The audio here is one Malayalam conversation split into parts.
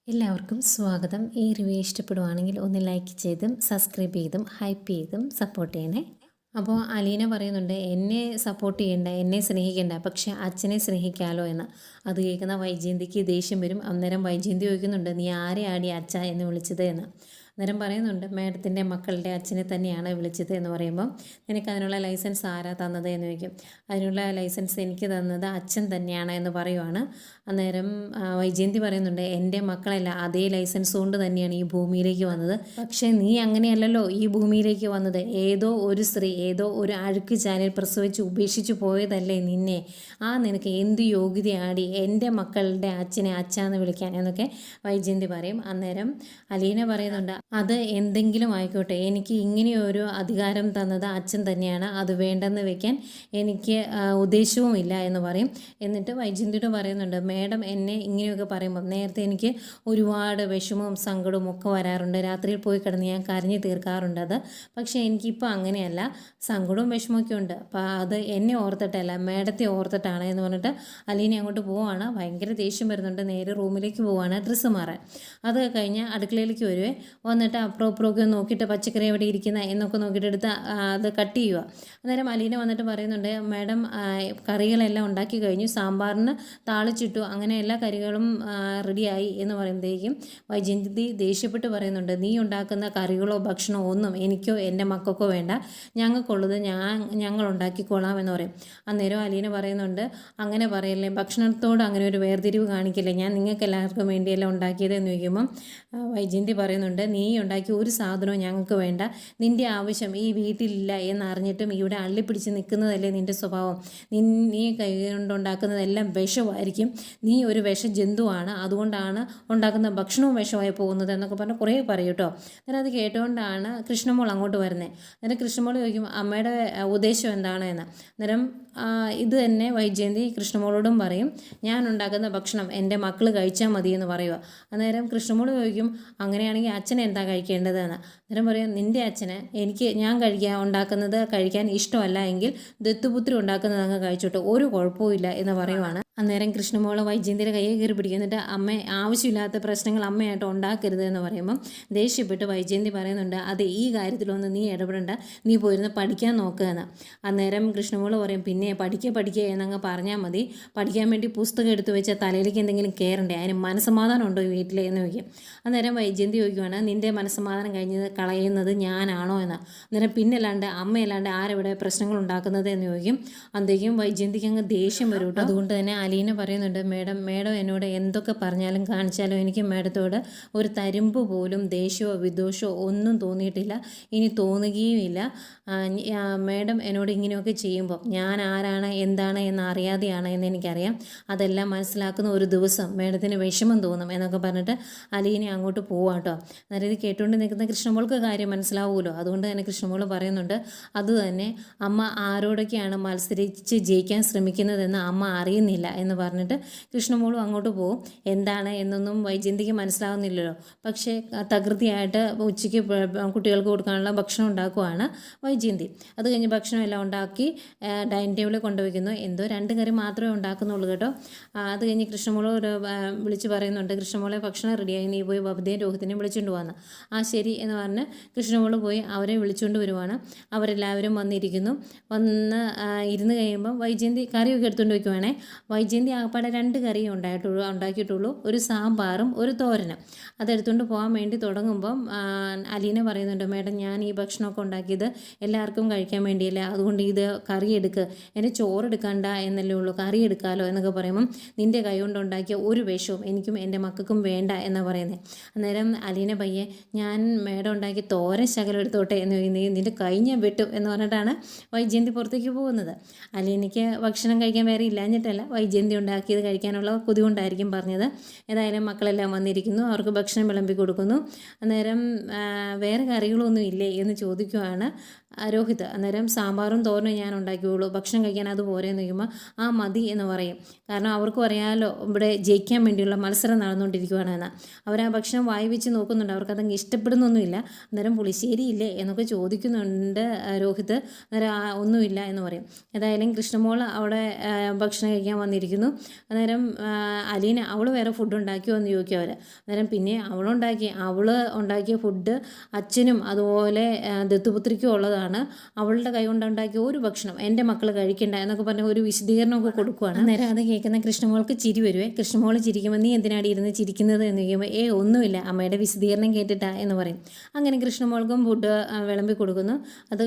എല്ലാവർക്കും സ്വാഗതം. ഈ റിവ്യൂ ഇഷ്ടപ്പെടുവാണെങ്കിൽ ഒന്ന് ലൈക്ക് ചെയ്തും സബ്സ്ക്രൈബ് ചെയ്തും ഹൈപ്പ് ചെയ്തും സപ്പോർട്ട് ചെയ്യണേ. അപ്പോൾ അലീന പറയുന്നുണ്ട്, എന്നെ സപ്പോർട്ട് ചെയ്യണ്ട, എന്നെ സ്നേഹിക്കേണ്ട, പക്ഷേ അച്ഛനെ സ്നേഹിക്കാമല്ലോ എന്ന്. അത് കേൾക്കുന്ന വൈജയന്തിക്ക് ദേഷ്യം വരും. അന്നേരം വൈജയന്തി ചോദിക്കുന്നുണ്ട്, നീ ആരെ ആടി അച്ഛ എന്ന് വിളിച്ചത് എന്ന്. അന്നേരം പറയുന്നുണ്ട്, മാഡത്തിൻ്റെ മക്കളുടെ അച്ഛനെ തന്നെയാണ് വിളിച്ചത് എന്ന് പറയുമ്പം, നിനക്ക് അതിനുള്ള ലൈസൻസ് ആരാ തന്നത് എന്ന് ചോദിക്കും. അതിനുള്ള ലൈസൻസ് എനിക്ക് തന്നത് അച്ഛൻ തന്നെയാണ് എന്ന് പറയുവാണ്. അന്നേരം വൈജയന്തി പറയുന്നുണ്ട്, എൻ്റെ മക്കളല്ല, അതേ ലൈസൻസ് കൊണ്ട് തന്നെയാണ് ഈ ഭൂമിയിലേക്ക് വന്നത്. പക്ഷേ നീ അങ്ങനെയല്ലല്ലോ ഈ ഭൂമിയിലേക്ക് വന്നത്. ഏതോ ഒരു സ്ത്രീ ഏതോ ഒരു അഴുക്ക് ചാലിൽ പ്രസവിച്ച് ഉപേക്ഷിച്ച് പോയതല്ലേ നിന്നെ. നിനക്ക് എന്ത് യോഗ്യതയാടി എൻ്റെ മക്കളുടെ അച്ഛനെ അച്ഛാന്ന് വിളിക്കാൻ എന്നൊക്കെ വൈജയന്തി പറയും. അന്നേരം അലീന പറയുന്നുണ്ട്, അത് എന്തെങ്കിലും ആയിക്കോട്ടെ, എനിക്ക് ഇങ്ങനെയൊരു അധികാരം തന്നത് അച്ഛൻ തന്നെയാണ്, അത് വേണ്ടെന്ന് വെക്കാൻ എനിക്ക് ഉദ്ദേശവുമില്ല എന്ന് പറയും. എന്നിട്ട് വൈജയന്തിയോട് പറയുന്നുണ്ട്, മേഡം എന്നെ ഇങ്ങനെയൊക്കെ പറയുമ്പം നേരത്തെ എനിക്ക് ഒരുപാട് വിഷമവും സങ്കടവും ഒക്കെ വരാറുണ്ട്. രാത്രിയിൽ പോയി കിടന്ന് ഞാൻ കരഞ്ഞു തീർക്കാറുണ്ട് അത്. പക്ഷേ എനിക്കിപ്പോൾ അങ്ങനെയല്ല, സങ്കടവും വിഷമമൊക്കെ ഉണ്ട്. അപ്പോൾ അത് എന്നെ ഓർത്തിട്ടല്ല, മേഡത്തെ ഓർത്തിട്ടാണ് എന്ന് പറഞ്ഞിട്ട് അലീന അങ്ങോട്ട് പോവാണ്. ഭയങ്കര ദേഷ്യം വരുന്നുണ്ട്. നേരെ റൂമിലേക്ക് പോവാണ് ഡ്രസ്സ് മാറാൻ. അത് കഴിഞ്ഞ് അടുക്കളയിലേക്ക് വരുവേ. വന്നിട്ട് അപ്പുറമൊക്കെ നോക്കിയിട്ട് പച്ചക്കറി എവിടെ ഇരിക്കുന്ന എന്നൊക്കെ നോക്കിയിട്ട് എടുത്ത് അത് കട്ട് ചെയ്യുക. അന്നേരം അലീന വന്നിട്ട് പറയുന്നുണ്ട്, മാഡം കറികളെല്ലാം ഉണ്ടാക്കി കഴിഞ്ഞു, സാമ്പാറിന് താളിച്ചിട്ടു, അങ്ങനെ എല്ലാ കറികളും റെഡിയായി എന്ന് പറയുമ്പോഴേക്കും വൈജയന്തി ദേഷ്യപ്പെട്ട് പറയുന്നുണ്ട്, നീ ഉണ്ടാക്കുന്ന കറികളോ ഭക്ഷണമോ ഒന്നും എനിക്കോ എൻ്റെ മക്കൾക്കോ വേണ്ട, ഞങ്ങൾക്കുള്ളത് ഞങ്ങൾ ഉണ്ടാക്കിക്കോളാം എന്ന് പറയും. അന്നേരം അലീന പറയുന്നുണ്ട്, അങ്ങനെ പറയല്ലേ, ഭക്ഷണത്തോട് അങ്ങനെ ഒരു വേർതിരിവ് കാണിക്കില്ലേ, ഞാൻ നിങ്ങൾക്ക് എല്ലാവർക്കും വേണ്ടിയെല്ലാം ഉണ്ടാക്കിയത് എന്ന് ചോദിക്കുമ്പം വൈജയന്തി പറയുന്നുണ്ട്, നീ ഉണ്ടാക്കിയ ഒരു സാധനവും ഞങ്ങൾക്ക് വേണ്ട, നിൻ്റെ ആവശ്യം ഈ വീട്ടിലില്ല എന്നറിഞ്ഞിട്ടും ഇവിടെ അള്ളിപ്പിടിച്ച് നിൽക്കുന്നതല്ലേ നിൻ്റെ സ്വഭാവം. നീ കൈ കൊണ്ടുണ്ടാക്കുന്നതെല്ലാം വിഷമായിരിക്കും, നീ ഒരു വിഷജന്തുവാണ്, അതുകൊണ്ടാണ് ഉണ്ടാക്കുന്ന ഭക്ഷണവും വിഷമായി പോകുന്നത് എന്നൊക്കെ പറഞ്ഞ് കുറേ പറയും കേട്ടോ. അന്നേരം അത് കേട്ടുകൊണ്ടാണ് കൃഷ്ണമോൾ അങ്ങോട്ട് വരുന്നത്. അന്നേരം കൃഷ്ണമോൾ ചോദിക്കും, അമ്മയുടെ ഉദ്ദേശം എന്താണ് എന്ന്. അന്നേരം ഇത് തന്നെ വൈജയന്തി കൃഷ്ണമോളോടും പറയും, ഞാൻ ഉണ്ടാക്കുന്ന ഭക്ഷണം എൻ്റെ മക്കൾ കഴിച്ചാൽ മതി എന്ന് പറയുക. അന്നേരം കൃഷ്ണമോൾ ചോദിക്കും, അങ്ങനെയാണെങ്കിൽ അച്ഛൻ എന്താ കഴിക്കേണ്ടതെന്ന്. അന്നേരം പറയും, നിൻ്റെ അച്ഛന് ഞാൻ ഉണ്ടാക്കുന്നത് കഴിക്കാൻ ഇഷ്ടമല്ല എങ്കിൽ ദത്തുപുത്രി ഉണ്ടാക്കുന്നത് അങ്ങ് കഴിച്ചോട്ടെ, ഒരു കുഴപ്പമില്ല എന്ന് പറയുവാണ്. അന്നേരം കൃഷ്ണമോള് വൈജയന്തിയുടെ കയ്യെ കയറി പിടിക്കുന്നിട്ട്, അമ്മ ആവശ്യമില്ലാത്ത പ്രശ്നങ്ങൾ അമ്മയായിട്ട് ഉണ്ടാക്കരുത് എന്ന് പറയുമ്പം ദേഷ്യപ്പെട്ട് വൈജയന്തി പറയുന്നുണ്ട്, അതെ, ഈ കാര്യത്തിലൊന്നും നീ ഇടപെടേണ്ട, നീ പോയിരുന്ന് പഠിക്കാൻ നോക്കുക എന്ന്. അന്നേരം കൃഷ്ണമോള് പറയും, പിന്നെ പഠിക്കുക എന്നങ്ങ് പറഞ്ഞാൽ മതി, പഠിക്കാൻ വേണ്ടി പുസ്തകം എടുത്തു വെച്ചാൽ തലയിലേക്ക് എന്തെങ്കിലും കയറണ്ടേ, അതിന് മനസ്സമാധാനം ഉണ്ടോ ഈ വീട്ടിൽ എന്ന് ചോദിക്കും. അന്നേരം വൈജയന്തി ചോദിക്കുവാണ്, നിൻ്റെ മനസ്സമാധാനം കളയുന്നത് ഞാനാണോ എന്ന്. അന്നേരം പിന്നല്ലാണ്ട് അമ്മയല്ലാണ്ട് ആരെവിടെ പ്രശ്നങ്ങൾ ഉണ്ടാക്കുന്നത് എന്ന് ചോദിക്കും. അന്തേക്കും വൈജയന്തിക്ക് അങ്ങ് ദേഷ്യം വരും കേട്ടോ. അതുകൊണ്ട് തന്നെ അലീന പറയുന്നുണ്ട്, മേഡം എന്നോട് എന്തൊക്കെ പറഞ്ഞാലും കാണിച്ചാലും എനിക്ക് മേഡത്തോട് ഒരു തരിമ്പ് പോലും ദേഷ്യമോ വിദ്വേഷമോ ഒന്നും തോന്നിയിട്ടില്ല, ഇനി തോന്നുകയുമില്ല. മേഡം എന്നോട് ഇങ്ങനെയൊക്കെ ചെയ്യുമ്പോൾ ഞാൻ ആരാണ് എന്താണ് എന്ന് അറിയാതെയാണ് എന്ന് എനിക്കറിയാം, അതെല്ലാം മനസ്സിലാക്കുന്ന ഒരു ദിവസം മേഡത്തിന് വിഷമം തോന്നും എന്നൊക്കെ പറഞ്ഞിട്ട് അലീന അങ്ങോട്ട് പോവാം കേട്ടോ. അന്നേരം ഇത് കേട്ടുകൊണ്ട് നിൽക്കുന്ന കൃഷ്ണമോൾക്ക് കാര്യം മനസ്സിലാവുമല്ലോ. അതുകൊണ്ട് തന്നെ കൃഷ്ണമോൾ പറയുന്നുണ്ട്, അതുതന്നെ അമ്മ ആരോടൊക്കെയാണ് മത്സരിച്ച് ജയിക്കാൻ ശ്രമിക്കുന്നതെന്ന് അമ്മ അറിയുന്നില്ല എന്ന് പറഞ്ഞിട്ട് കൃഷ്ണമോളും അങ്ങോട്ട് പോകും. എന്താണ് എന്നൊന്നും വൈജയന്തിക്ക് മനസ്സിലാവുന്നില്ലല്ലോ. പക്ഷേ തകൃതിയായിട്ട് ഉച്ചയ്ക്ക് കുട്ടികൾക്ക് കൊടുക്കാനുള്ള ഭക്ഷണം ഉണ്ടാക്കുവാണ് വൈജയന്തി. അത് കഴിഞ്ഞ് ഭക്ഷണം എല്ലാം ഉണ്ടാക്കി ഡൈനിങ് ടേബിളിൽ കൊണ്ടുവയ്ക്കുന്നു. എന്തോ 2 കറി മാത്രമേ ഉണ്ടാക്കുന്നുള്ളൂ കേട്ടോ. അത് കഴിഞ്ഞ് കൃഷ്ണമോൾ വിളിച്ച് പറയുന്നുണ്ട്, കൃഷ്ണമോളെ ഭക്ഷണം റെഡിയായി, നീ പോയി ബബിതയും രോഹിത്തിനെയും വിളിച്ചുകൊണ്ട് വന്ന്. ശരി എന്ന് പറഞ്ഞ് കൃഷ്ണമോൾ പോയി അവരെ വിളിച്ചുകൊണ്ട് വരുവാണ്. അവരെല്ലാവരും വന്നിരിക്കുന്നു. ഇരുന്ന് കഴിയുമ്പം വൈജയന്തി കറിയൊക്കെ എടുത്തുകൊണ്ട് വയ്ക്കുവാണേ. വൈജയന്തി ആകപ്പാടെ 2 കറിയും ഉണ്ടാക്കിയിട്ടുള്ളൂ, ഒരു സാമ്പാറും ഒരു തോരനും. അതെടുത്തുകൊണ്ട് പോകാൻ വേണ്ടി തുടങ്ങുമ്പം അലീന പറയുന്നുണ്ട്, മേഡം ഞാൻ ഈ ഭക്ഷണമൊക്കെ ഉണ്ടാക്കിയത് എല്ലാവർക്കും കഴിക്കാൻ വേണ്ടിയില്ല, അതുകൊണ്ട് ഇത് കറി എടുക്ക്, എൻ്റെ ചോറ് എടുക്കണ്ട എന്നല്ലേ ഉള്ളൂ, കറി എടുക്കാമല്ലോ എന്നൊക്കെ പറയുമ്പം നിൻ്റെ കൈ കൊണ്ട് ഉണ്ടാക്കിയ ഒരു വിഷവും എനിക്കും എൻ്റെ മക്കൾക്കും വേണ്ട എന്നാണ് പറയുന്നത്. അന്നേരം അലീന പയ്യെ, ഞാൻ മേഡം ഉണ്ടാക്കി തോരൻ ശകലം എടുത്തോട്ടെ എന്ന് നിൻ്റെ കൈ ഞാൻ വെട്ടും എന്ന് പറഞ്ഞിട്ടാണ് വൈജയന്തി പുറത്തേക്ക് പോകുന്നത്. അലീനയ്ക്ക് ഭക്ഷണം കഴിക്കാൻ വേറെ ഇല്ലാഞ്ഞിട്ടല്ല, വൈജയന്തി ഉണ്ടാക്കിയത് കഴിക്കാനുള്ള കൊതി കൊണ്ടായിരിക്കും പറഞ്ഞത്. ഏതായാലും മക്കളെല്ലാം വന്നിരിക്കുന്നു, അവർക്ക് ഭക്ഷണം വിളമ്പി കൊടുക്കുന്നു. അന്നേരം വേറെ കറികളൊന്നും ഇല്ലേ എന്ന് ചോദിക്കുവാണ് രോഹിത്. അന്നേരം സാമ്പാറും തോരനും ഞാൻ ഉണ്ടാക്കിയുള്ളൂ, ഭക്ഷണം കഴിക്കാൻ അത് പോരെയെന്ന് ചോദിക്കുമ്പോൾ ആ മതി എന്ന് പറയും. കാരണം അവർക്കും അറിയാമല്ലോ ഇവിടെ ജയിക്കാൻ വേണ്ടിയുള്ള മത്സരം നടന്നുകൊണ്ടിരിക്കുകയാണെന്ന്. അവർ ആ ഭക്ഷണം വായി വെച്ച് നോക്കുന്നുണ്ട്, അവർക്കതങ്ങ് ഇഷ്ടപ്പെടുന്നൊന്നുമില്ല. അന്നേരം പുളിശ്ശേരി ഇല്ലേ എന്നൊക്കെ ചോദിക്കുന്നുണ്ട് രോഹിത്. അന്നേരം ഒന്നുമില്ല എന്ന് പറയും. ഏതായാലും കൃഷ്ണമോൾ അവിടെ ഭക്ഷണം കഴിക്കാൻ വന്നിരിക്കുന്നു. അന്നേരം അലീന അവൾ വേറെ ഫുഡ് ഉണ്ടാക്കിയോ എന്ന് ചോദിക്കും അവർ. അന്നേരം പിന്നെ അവൾ ഉണ്ടാക്കിയ ഫുഡ് അച്ഛനും അതുപോലെ ദത്തുപുത്രിക്കും ഉള്ളതാണ്. അവളുടെ കൈ കൊണ്ടുണ്ടാക്കിയ ഒരു ഭക്ഷണം എൻ്റെ മക്കൾ കഴിക്കണ്ട എന്നൊക്കെ പറഞ്ഞ് ഒരു വിശദീകരണമൊക്കെ കൊടുക്കുകയാണ്. അന്നേരം അത് കേൾക്കുന്ന കൃഷ്ണമോൾക്ക് ചിരി വരുവേ. കൃഷ്ണമോൾ ചിരിക്കുമ്പോൾ നീ എന്തിനാടി ഇരുന്ന് ചിരിക്കുന്നത് എന്ന് ചോദിക്കുമ്പോൾ ഒന്നുമില്ല അമ്മയുടെ വിശദീകരണം കേട്ടിട്ടാ എന്ന് പറയും. അങ്ങനെ കൃഷ്ണമോൾക്കും ഫുഡ് വിളമ്പി കൊടുക്കുന്നു. അത്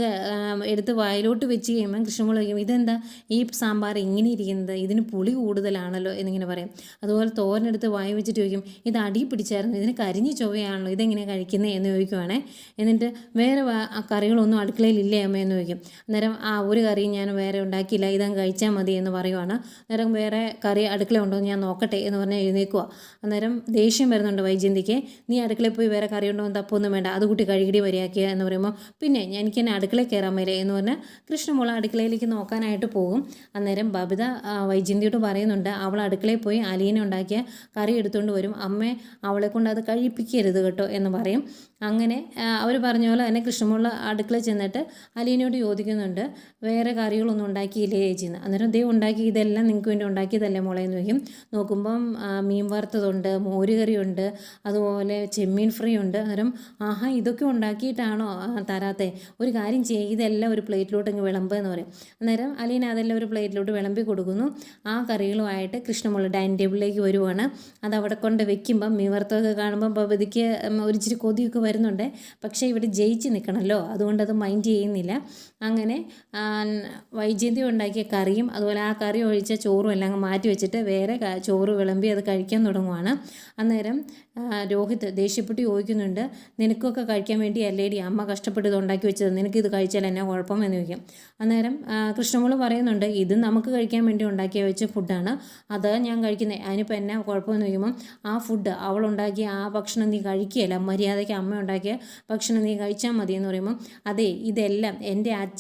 എടുത്ത് വായിലോട്ട് വെച്ച് കഴിയുമ്പോൾ കൃഷ്ണമോൾ ചോദിക്കും ഇതെന്താ ഈ സാമ്പാർ ഇങ്ങനെ ഇരിക്കുന്നത്, ഇതിന് പുളി കൂടുതലാണല്ലോ എന്നിങ്ങനെ പറയും. അതുപോലെ തോരനെടുത്ത് വായി വെച്ചിട്ട് ചോദിക്കും ഇത് അടി പിടിച്ചായിരുന്നു, ഇതിന് കരിഞ്ഞ ചൊവ്വയാണല്ലോ, ഇതെങ്ങനെ കഴിക്കുന്നത് എന്ന് ചോദിക്കുവാണേ. എന്നിട്ട് വേറെ കറികളൊന്നും അടുക്കളയിലില്ലേ അമ്മ എന്ന് ചോദിക്കും. അന്നേരം ഒരു കറിയും ഞാൻ വേറെ ഉണ്ടാക്കിയില്ല, ഇതങ്ങ് കഴിച്ചാൽ മതി എന്ന് പറയുവാണ്. അന്നേരം വേറെ കറി അടുക്കള ഉണ്ടോ എന്ന് ഞാൻ നോക്കട്ടെ എന്ന് പറഞ്ഞാൽ എഴുന്നേക്കുക. അന്നേരം ദേഷ്യം വരുന്നുണ്ട് വൈജയന്തിക്ക്. നീ അടുക്കളയിൽ പോയി വേറെ കറി ഉണ്ടോ എന്ന് തപ്പൊന്നും വേണ്ട, അത് കൂട്ടി കഴുകി വരിയാക്കിയ എന്ന് പറയുമ്പോൾ പിന്നെ എനിക്ക് എന്നെ അടുക്കളയിൽ കയറാൻ മേലെ എന്ന് പറഞ്ഞാൽ കൃഷ്ണമോൾ അടുക്കളയിലേക്ക് നോക്കാനായിട്ട് പോകും. അന്നേരം ബബിത വൈജയന്തിയോട് പറയുന്നുണ്ട് അവൾ അടുക്കളയിൽ പോയി അലീന ഉണ്ടാക്കിയ കറി എടുത്തുകൊണ്ട് വരും, അമ്മേ അവളെ കൊണ്ട് അത് കഴിപ്പിക്കരുത് കേട്ടോ എന്ന് പറയും. അങ്ങനെ അവർ പറഞ്ഞ പോലെ തന്നെ കൃഷ്ണമോൾ അടുക്കളയിൽ ചെന്നിട്ട് അലീനയോട് ചോദിക്കുന്നുണ്ട് വേറെ കറികളൊന്നും ഉണ്ടാക്കിയില്ലേ ചേച്ചിന്ന്. അന്നേരം ഉണ്ടാക്കി ഇതെല്ലാം നിങ്ങൾക്ക് വേണ്ടി ഉണ്ടാക്കിയതല്ലേ മോളെ എന്ന് ചോദിക്കും. നോക്കുമ്പം മീൻ വറുത്തതുണ്ട്, മോരുകറിയുണ്ട്, അതുപോലെ ചെമ്മീൻ ഫ്രൈ ഉണ്ട്. അന്നേരം ആഹാ ഇതൊക്കെ ഉണ്ടാക്കിയിട്ടാണോ തരാത്തെ, ഒരു കാര്യം ചെയ്യുക ഇതെല്ലാം ഒരു പ്ലേറ്റിലോട്ട് അങ്ങ് വിളമ്പ് എന്ന് പറയും. അന്നേരം അലീന അതെല്ലാം ഒരു പ്ലേറ്റിലോട്ട് വിളമ്പി കൊടുക്കുന്നു. ആ കറികളുമായിട്ട് കൃഷ്ണമോൾ ഡൈനിങ് ടേബിളിലേക്ക് വരുവാണ്. അത് അവിടെ കൊണ്ട് വെക്കുമ്പം മീൻ വറുത്തതൊക്കെ കാണുമ്പം ബബിതയ്ക്ക് ഒരിച്ചിരി കൊതിയൊക്കെ വരുന്നുണ്ട്. പക്ഷേ ഇവിടെ ജയിച്ച് നിൽക്കണമല്ലോ, അതുകൊണ്ടത് മൈൻഡ് ചെയ്യുന്നില്ല. അങ്ങനെ വൈജയന്തി ഉണ്ടാക്കിയ കറിയും അതുപോലെ ആ കറി ഒഴിച്ച ചോറും എല്ലാം മാറ്റി വെച്ചിട്ട് വേറെ ചോറ് വിളമ്പി അത് കഴിക്കാൻ തുടങ്ങുവാണ്. അന്നേരം രോഹിത് ദേഷ്യപ്പെട്ട് ചോദിക്കുന്നുണ്ട് നിനക്കൊക്കെ കഴിക്കാൻ വേണ്ടി അല്ലേടി അമ്മ കഷ്ടപ്പെട്ട് ഇത് ഉണ്ടാക്കി വെച്ചത്, നിനക്കിത് കഴിച്ചാൽ എന്നാ കുഴപ്പം എന്ന് ചോദിക്കും. അന്നേരം കൃഷ്ണമോൾ പറയുന്നുണ്ട് ഇത് നമുക്ക് കഴിക്കാൻ വേണ്ടി ഉണ്ടാക്കി വെച്ച ഫുഡാണ്, അത് ഞാൻ കഴിക്കുന്നത്, അതിനിപ്പോൾ എന്നാ കുഴപ്പമെന്ന് ചോദിക്കുമ്പം ആ ഫുഡ് അവളുണ്ടാക്കിയ ആ ഭക്ഷണം നീ കഴിക്കുകയല്ല, മര്യാദയ്ക്ക് അമ്മ ഉണ്ടാക്കിയ ഭക്ഷണം നീ കഴിച്ചാൽ മതി എന്ന് പറയുമ്പം അതെ ഇതെല്ലാം എൻ്റെ അച്ഛൻ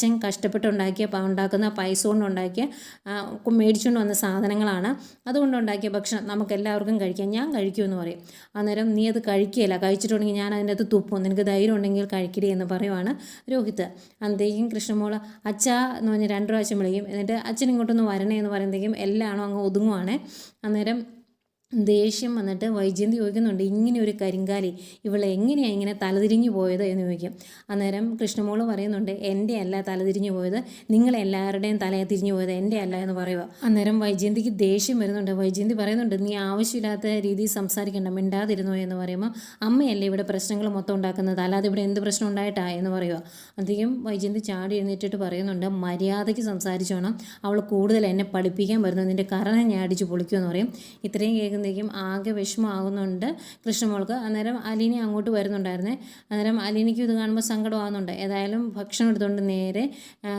ഉണ്ടാക്കുന്ന പൈസ കൊണ്ടുണ്ടാക്കിയ മേടിച്ചുകൊണ്ട് വന്ന സാധനങ്ങളാണ്, അതുകൊണ്ടുണ്ടാക്കിയ ഭക്ഷണം നമുക്കെല്ലാവർക്കും കഴിക്കാം, ഞാൻ കഴിക്കുമെന്ന് പറയും. അന്നേരം നീ അത് കഴിക്കുകയില്ല, കഴിച്ചിട്ടുണ്ടെങ്കിൽ ഞാൻ അതിൻ്റെ അകത്ത് തുപ്പും, നിനക്ക് ധൈര്യം ഉണ്ടെങ്കിൽ കഴിക്കടി എന്ന് പറയുവാണ് രോഹിത്. അന്നേക്കും കൃഷ്ണമോൾ അച്ഛാ എന്ന് പറഞ്ഞ് 2 പ്രാവശ്യം വിളിക്കും. എന്നിട്ട് അച്ഛൻ ഇങ്ങോട്ടൊന്ന് വരണേ എന്ന് പറയുമ്പോഴത്തേക്കും എല്ലാണോ അങ്ങ് ഒതുങ്ങുവാണ്. അന്നേരം ദേഷ്യം വന്നിട്ട് വൈജയന്തി ചോദിക്കുന്നുണ്ട് ഇങ്ങനെ ഒരു കരിങ്കാലി ഇവളെ എങ്ങനെയാണ് ഇങ്ങനെ തലതിരിഞ്ഞു പോയത് എന്ന് ചോദിക്കും. അന്നേരം കൃഷ്ണമോൾ പറയുന്നുണ്ട് എൻ്റെ അല്ല തലതിരിഞ്ഞു പോയത്, നിങ്ങളെല്ലാവരുടെയും തല തിരിഞ്ഞു പോയത് എൻ്റെ അല്ല എന്ന് പറയുക. അന്നേരം വൈജയന്തിക്ക് ദേഷ്യം വരുന്നുണ്ട്. വൈജയന്തി പറയുന്നുണ്ട് നീ ആവശ്യമില്ലാത്ത രീതിയിൽ സംസാരിക്കേണ്ട, മിണ്ടാതിരുന്നോ എന്ന് പറയുമ്പോൾ അമ്മയല്ലേ ഇവിടെ പ്രശ്നങ്ങൾ മൊത്തം ഉണ്ടാക്കുന്നത്, അല്ലാതെ ഇവിടെ എന്ത് പ്രശ്നം ഉണ്ടായിട്ടാ എന്ന് പറയുക. അധികം വൈജയന്തി ചാടി എഴുന്നേറ്റിട്ട് പറയുന്നുണ്ട് മര്യാദയ്ക്ക് സംസാരിച്ചോണം, അവൾ കൂടുതൽ എന്നെ പഠിപ്പിക്കാൻ വരുന്നത് നിൻ്റെ കാരണം ഞാൻ അടിച്ച് പൊളിക്കുമെന്ന് പറയും. ഇത്രയും കേൾക്കുന്ന ആകെ വിഷമമാകുന്നുണ്ട് കൃഷ്ണമോൾക്ക്. അന്നേരം അലീന അങ്ങോട്ട് വരുന്നുണ്ടായിരുന്നേ. അന്നേരം അലീനയ്ക്ക് ഇത് കാണുമ്പോൾ സങ്കടമാകുന്നുണ്ട്. ഏതായാലും ഭക്ഷണം എടുത്തുകൊണ്ട് നേരെ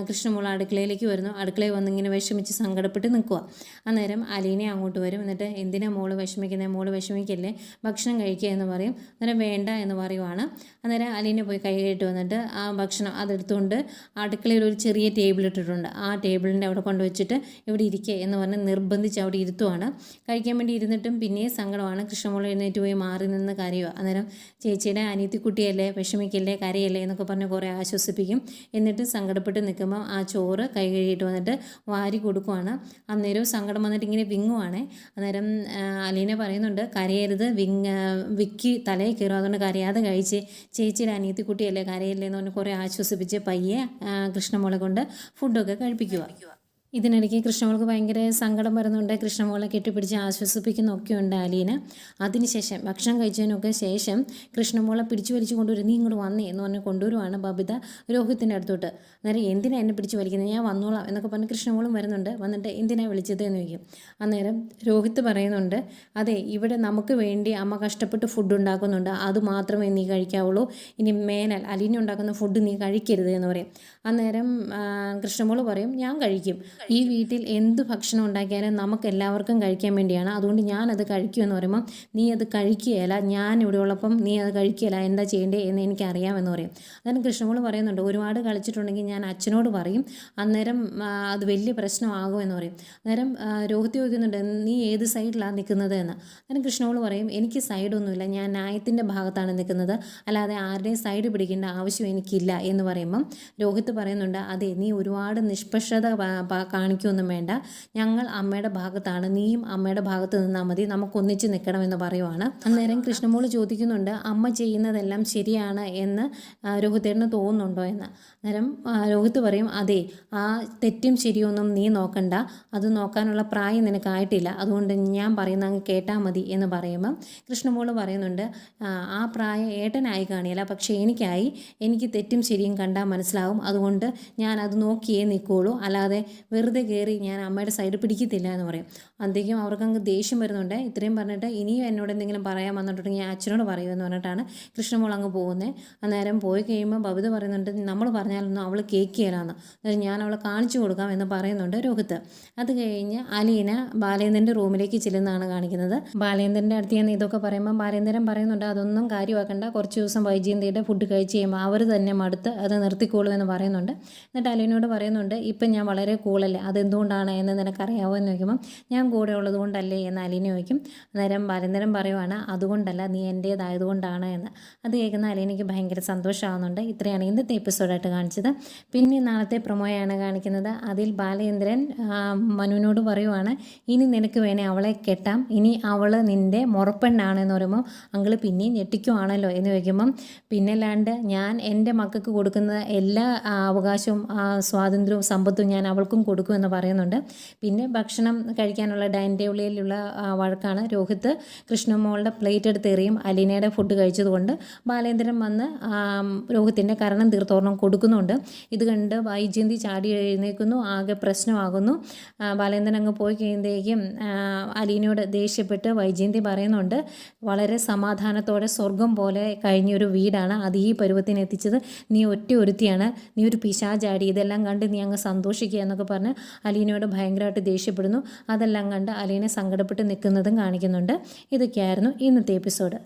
കൃഷ്ണമോൾ അടുക്കളയിലേക്ക് വരുന്നു. അടുക്കളയിൽ വന്നിങ്ങനെ വിഷമിച്ച് സങ്കടപ്പെട്ട് നിൽക്കുക. അന്നേരം അലീന അങ്ങോട്ട് വരും. എന്നിട്ട് എന്തിനാ മോള് വിഷമിക്കുന്നത്, മോള് വിഷമിക്കല്ലേ, ഭക്ഷണം കഴിക്കുക എന്ന് പറയും. അന്നേരം വേണ്ട എന്ന് പറയുവാണ്. അന്നേരം അലീന പോയി കൈ കഴുകിയിട്ട് വന്നിട്ട് ആ ഭക്ഷണം അതെടുത്തുകൊണ്ട് അടുക്കളയിൽ ഒരു ചെറിയ ടേബിൾ ഇട്ടിട്ടുണ്ട്, ആ ടേബിളിൻ്റെ അവിടെ കൊണ്ടുവച്ചിട്ട് ഇവിടെ ഇരിക്കുക എന്ന് പറഞ്ഞ് നിർബന്ധിച്ച് അവിടെ ഇരുത്തുവാണ്. കഴിക്കാൻ വേണ്ടി ഇരുന്നിട്ടും പിന്നെയും സങ്കടമാണ്. കൃഷ്ണമോൾ എഴുന്നേറ്റ് പോയി മാറി നിന്ന് കരയുക. അന്നേരം ചേച്ചിയുടെ അനിയത്തിക്കുട്ടിയല്ലേ, വിഷമിക്കല്ലേ, കരയല്ലേ എന്നൊക്കെ പറഞ്ഞ് കുറേ ആശ്വസിപ്പിക്കും. എന്നിട്ട് സങ്കടപ്പെട്ട് നിൽക്കുമ്പോൾ ആ ചോറ് കൈ കഴുകിയിട്ട് വന്നിട്ട് വാരി കൊടുക്കുവാണ്. അന്നേരവും സങ്കടം വന്നിട്ട് ഇങ്ങനെ വിങ്ങുവാണ്. അന്നേരം അലീന പറയുന്നുണ്ട് കരയരുത്, വിക്കി തലയിൽ കയറും, അതുകൊണ്ട് കരയാതെ കഴിച്ച് ചേച്ചിയുടെ അനിയത്തിക്കുട്ടിയല്ലേ, കരയല്ലേ എന്ന് പറഞ്ഞ് കുറേ ആശ്വസിപ്പിച്ച് പയ്യെ കൃഷ്ണമോളെ കൊണ്ട് ഫുഡൊക്കെ കഴിപ്പിക്കുക. ഇതിനിടയ്ക്ക് കൃഷ്ണമോൾക്ക് ഭയങ്കര സങ്കടം വരുന്നുണ്ട്. കൃഷ്ണമോളെ കെട്ടിപ്പിടിച്ച് ആശ്വസിപ്പിക്കുന്നൊക്കെ ഉണ്ട് അലീന. അതിനുശേഷം ഭക്ഷണം കഴിച്ചതിനൊക്കെ ശേഷം കൃഷ്ണമോളെ പിടിച്ചു വലിച്ചു കൊണ്ടുവരും. നീ ഇങ്ങോട്ട് വന്നേ എന്ന് പറഞ്ഞ് കൊണ്ടുവരുവാണ് ബബിത രോഹിത്തിൻ്റെ അടുത്തോട്ട്. അന്നേരം എന്തിനാണ് എന്നെ പിടിച്ച് വലിക്കുന്നത്, ഞാൻ വന്നോളാം എന്നൊക്കെ പറഞ്ഞ് കൃഷ്ണമോളും വരുന്നുണ്ട്. വന്നിട്ട് എന്തിനാണ് വിളിച്ചത് എന്ന് ചോദിക്കും. അന്നേരം രോഹിത്ത് പറയുന്നുണ്ട് അതെ ഇവിടെ നമുക്ക് വേണ്ടി അമ്മ കഷ്ടപ്പെട്ട് ഫുഡ് ഉണ്ടാക്കുന്നുണ്ട്, അത് മാത്രമേ നീ കഴിക്കാവുള്ളൂ, ഇനി മേലാൽ അലീന ഉണ്ടാക്കുന്ന ഫുഡ് നീ കഴിക്കരുത് എന്ന് പറയും. അന്നേരം കൃഷ്ണമോൾ പറയും ഞാൻ കഴിക്കും, ഈ വീട്ടിൽ എന്ത് ഭക്ഷണം ഉണ്ടാക്കിയാലും നമുക്ക് എല്ലാവർക്കും കഴിക്കാൻ വേണ്ടിയാണ്, അതുകൊണ്ട് ഞാനത് കഴിക്കുമെന്ന് പറയുമ്പം നീ അത് കഴിക്കുകയില്ല, ഞാൻ ഇവിടെ ഉള്ളപ്പം നീ അത് കഴിക്കുകയില്ല, എന്താ ചെയ്യേണ്ടേ എന്ന് എനിക്കറിയാമെന്ന് പറയും. അന്നേരം കൃഷ്ണമോള് പറയുന്നുണ്ട്, ഒരുപാട് കളിച്ചിട്ടുണ്ടെങ്കിൽ ഞാൻ അച്ഛനോട് പറയും, അന്നേരം അത് വലിയ പ്രശ്നമാകുമെന്ന് പറയും. അന്നേരം രോഹിത് ചോദിക്കുന്നുണ്ട്, നീ ഏത് സൈഡിലാണ് നിൽക്കുന്നത് എന്ന്. അന്നേരം കൃഷ്ണമോള് പറയും, എനിക്ക് സൈഡൊന്നുമില്ല, ഞാൻ ന്യായത്തിൻ്റെ ഭാഗത്താണ് നിൽക്കുന്നത്, അല്ലാതെ ആരുടെയും സൈഡ് പിടിക്കേണ്ട ആവശ്യം എനിക്കില്ല എന്ന് പറയുമ്പം രോഹിത് പറയുന്നുണ്ട്, അതെ നീ ഒരുപാട് നിഷ്പക്ഷത കാണിക്കുകയൊന്നും വേണ്ട, ഞങ്ങൾ അമ്മയുടെ ഭാഗത്താണ്, നീയും അമ്മയുടെ ഭാഗത്ത് നിന്നാൽ മതി, നമുക്കൊന്നിച്ച് നിൽക്കണമെന്ന് പറയുവാണ്. അന്നേരം കൃഷ്ണമോള് ചോദിക്കുന്നുണ്ട്, അമ്മ ചെയ്യുന്നതെല്ലാം ശരിയാണ് എന്ന് രോഹിതേട്ടന് തോന്നുന്നുണ്ടോ എന്ന്. അന്നേരം രോഹിത് പറയും, അതെ ആ തെറ്റും ശരിയൊന്നും നീ നോക്കണ്ട, അത് നോക്കാനുള്ള പ്രായം നിനക്കായിട്ടില്ല, അതുകൊണ്ട് ഞാൻ പറയുന്ന അങ്ങ് കേട്ടാൽ മതി എന്ന് പറയുമ്പം കൃഷ്ണമോള് പറയുന്നുണ്ട്, ആ പ്രായം ഏട്ടനായി കാണിയില്ല, പക്ഷേ എനിക്കായി, എനിക്ക് തെറ്റും ശരിയും കണ്ടാൽ മനസ്സിലാവും, അതുകൊണ്ട് ഞാൻ അത് നോക്കിയേ നിൽക്കുകയുള്ളൂ, അല്ലാതെ വെറുതെ കയറി ഞാൻ അമ്മയുടെ സൈഡ് പിടിക്കത്തില്ല എന്ന് പറയും. അന്തേക്കും അവർക്കങ്ങ് ദേഷ്യം വരുന്നുണ്ട്. ഇത്രയും പറഞ്ഞിട്ട് ഇനിയും എന്നോട് എന്തെങ്കിലും പറയാൻ വന്നിട്ടുണ്ടെങ്കിൽ ഞാൻ അച്ഛനോട് പറയുമെന്ന് പറഞ്ഞിട്ടാണ് കൃഷ്ണമോൾ അങ്ങ് പോകുന്നത്. അന്നേരം പോയി കഴിയുമ്പോൾ ബബിത പറയുന്നുണ്ട്, നമ്മൾ പറഞ്ഞാലൊന്നും അവൾ കേൾക്കുകയില്ലാന്ന്, അതായത് ഞാൻ അവളെ കാണിച്ചു കൊടുക്കാം എന്ന് പറയുന്നുണ്ട് രോഹിത്. അത് കഴിഞ്ഞ് അലീന ബാലേന്ദ്രൻ്റെ റൂമിലേക്ക് ചെല്ലുന്നതാണ് കാണിക്കുന്നത്. ബാലേന്ദ്രൻ്റെ അടുത്ത് ഞാൻ ഇതൊക്കെ പറയുമ്പോൾ ബാലേന്ദ്രൻ പറയുന്നുണ്ട്, അതൊന്നും കാര്യമാക്കണ്ട, കുറച്ച് ദിവസം വൈജയന്തിയുടെ ഫുഡ് കഴിച്ച് കഴിയുമ്പോൾ അവർ തന്നെ മടുത്ത് അത് നിർത്തിക്കോളൂ എന്ന് പറയുന്നുണ്ട്. എന്നിട്ട് അലീനയോട് പറയുന്നുണ്ട്, ഇപ്പം ഞാൻ വളരെ കൂളല്ലേ, അതെന്തുകൊണ്ടാണ് എന്ന് നിനക്കറിയാവോ എന്ന് ചോദിക്കുമ്പം ഞാൻ കൂടെ ഉള്ളത് കൊണ്ടല്ലേ എന്ന് അലീന ചോദിക്കും. അന്നേരം ബാലേന്ദ്രൻ പറയുവാണ്, അതുകൊണ്ടല്ല, നീ എൻ്റേതായതുകൊണ്ടാണ് എന്ന്. അത് കേൾക്കുന്ന അലീനയ്ക്ക് ഭയങ്കര സന്തോഷമാകുന്നുണ്ട്. ഇത്രയാണ് ഇന്നത്തെ എപ്പിസോഡായിട്ട് കാണിച്ചത്. പിന്നെ നാളത്തെ പ്രൊമോയാണ് കാണിക്കുന്നത്. അതിൽ ബാലേന്ദ്രൻ മനുവിനോട് പറയുവാണ്, ഇനി നിനക്ക് വേണേ അവളെ കെട്ടാം, ഇനി അവൾ നിൻ്റെ മുറപ്പെണ്ണാണെന്ന് പറയുമ്പോൾ അങ്കിള് പിന്നെയും ഞെട്ടിക്കുവാണല്ലോ എന്ന് ചോദിക്കുമ്പം, പിന്നല്ലാണ്ട് ഞാൻ എൻ്റെ മക്കൾക്ക് കൊടുക്കുന്ന എല്ലാ അവകാശവും സ്വാതന്ത്ര്യവും സമ്പത്തും ഞാൻ അവൾക്കും കൊടുക്കുമെന്ന് പറയുന്നുണ്ട്. പിന്നെ ഭക്ഷണം കഴിക്കാനുള്ള ഡൈനിങ് ടേബിളിലുള്ള വഴക്കാണ്. രോഹിത് കൃഷ്ണമോളുടെ പ്ലേറ്റ് എടുത്ത് എറിയും, അലീനയുടെ ഫുഡ് കഴിച്ചതുകൊണ്ട്. ബാലേന്ദ്രൻ വന്ന് രോഹിത്തിൻ്റെ കരണം തീർത്തോർണം കൊടുക്കുന്നുണ്ട്. ഇത് കണ്ട് വൈജയന്തി ചാടി എഴുന്നേൽക്കുന്നു, ആകെ പ്രശ്നമാകുന്നു. ബാലേന്ദ്രൻ അങ്ങ് പോയി കഴിയുമ്പോഴേക്കും അലീനയോട് ദേഷ്യപ്പെട്ട് വൈജയന്തി പറയുന്നുണ്ട്, വളരെ സമാധാനത്തോടെ സ്വർഗം പോലെ കഴിഞ്ഞൊരു വീടാണ്, അത് ഈ പരുവത്തിന് എത്തിച്ചത് നീ ഒറ്റ ഒരുത്തിയാണ്, നീ ഒരു പിശാചാടി, ഇതെല്ലാം കണ്ട് നീ അങ്ങ് സന്തോഷിക്കുക എന്നൊക്കെ പറഞ്ഞ് അലീനയോട് ഭയങ്കരമായിട്ട് ദേഷ്യപ്പെടുന്നു. അതെല്ലാം കണ്ട് അലീന സങ്കടപ്പെട്ട് നിൽക്കുന്നതും കാണിക്കുന്നുണ്ട്. ഇതൊക്കെയായിരുന്നു ഇന്നത്തെ എപ്പിസോഡ്.